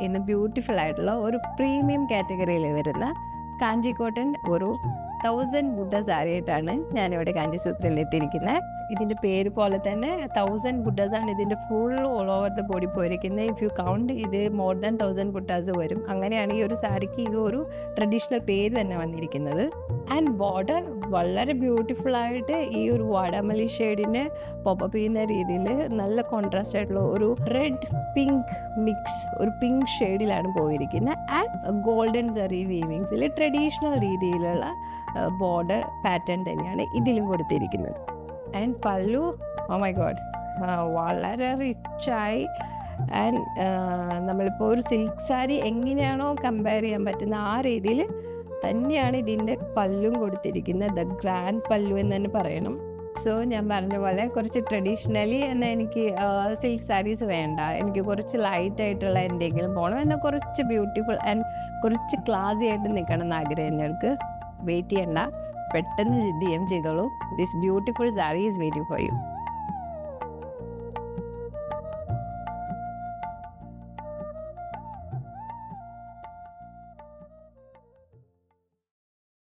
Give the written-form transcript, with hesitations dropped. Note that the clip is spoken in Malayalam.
ഇന്ന് ബ്യൂട്ടിഫുൾ ആയിട്ടുള്ള ഒരു പ്രീമിയം കാറ്റഗറിയിൽ വരുന്ന കാഞ്ചി കോട്ടൺ ഒരു 1000 ബുട്ട സാരി ആയിട്ടാണ് ഞാനിവിടെ കാഞ്ചി സൂത്രയിൽ എത്തിയിരിക്കുന്നത്. ഇതിൻ്റെ പേര് പോലെ തന്നെ 1000 ബുട്ടാസാണ് ഇതിൻ്റെ full all over the body പോയിരിക്കുന്നത്. ഇഫ് യു കൗണ്ട് ഇത് മോർ ദാൻ 1000 ബുട്ടാസ് വരും. അങ്ങനെയാണ് ഈ ഒരു സാരിക്ക് ഇത് ഒരു ട്രഡീഷണൽ പേര് തന്നെ വന്നിരിക്കുന്നത്. ആൻഡ് ബോർഡർ വളരെ ബ്യൂട്ടിഫുൾ ആയിട്ട് ഈ ഒരു വാടാമല്ലി ഷെയ്ഡിന് പോപ്പപ്പ് ചെയ്യുന്ന രീതിയിൽ നല്ല കോൺട്രാസ്റ്റ് ആയിട്ടുള്ള ഒരു റെഡ് പിങ്ക് മിക്സ്, ഒരു പിങ്ക് ഷെയ്ഡിലാണ് പോയിരിക്കുന്നത്. ആൻഡ് ഗോൾഡൻ സെറി വീവിങ്സിൽ ട്രഡീഷണൽ രീതിയിലുള്ള ബോർഡർ പാറ്റേൺ തന്നെയാണ് ഇതിലും കൊടുത്തിരിക്കുന്നത്. ആൻഡ് പല്ലു, ഓ മൈ ഗോഡ്, വളരെ റിച്ചായി. ആൻഡ് നമ്മളിപ്പോൾ ഒരു സിൽക്ക് സാരി എങ്ങനെയാണോ കമ്പയർ ചെയ്യാൻ പറ്റുന്ന ആ രീതിയിൽ തന്നെയാണ് ഇതിൻ്റെ പല്ലും കൊടുത്തിരിക്കുന്നത്. ദ ഗ്രാൻഡ് പല്ലു എന്ന് തന്നെ പറയണം. സോ ഞാൻ പറഞ്ഞ പോലെ കുറച്ച് ട്രഡീഷണലി എന്നാൽ എനിക്ക് സിൽക്ക് സാരീസ് വേണ്ട, എനിക്ക് കുറച്ച് ലൈറ്റ് ആയിട്ടുള്ള എന്തെങ്കിലും പോകണം, എന്നാൽ കുറച്ച് ബ്യൂട്ടിഫുൾ ആൻഡ് കുറച്ച് ക്ലാസി ആയിട്ട് നിൽക്കണം എന്ന് ആഗ്രഹമുള്ളവർക്ക് വെയിറ്റ് ചെയ്യണ്ട, പെട്ടെന്ന് DM ചെയ്തോളൂ. This beautiful sari is waiting for you.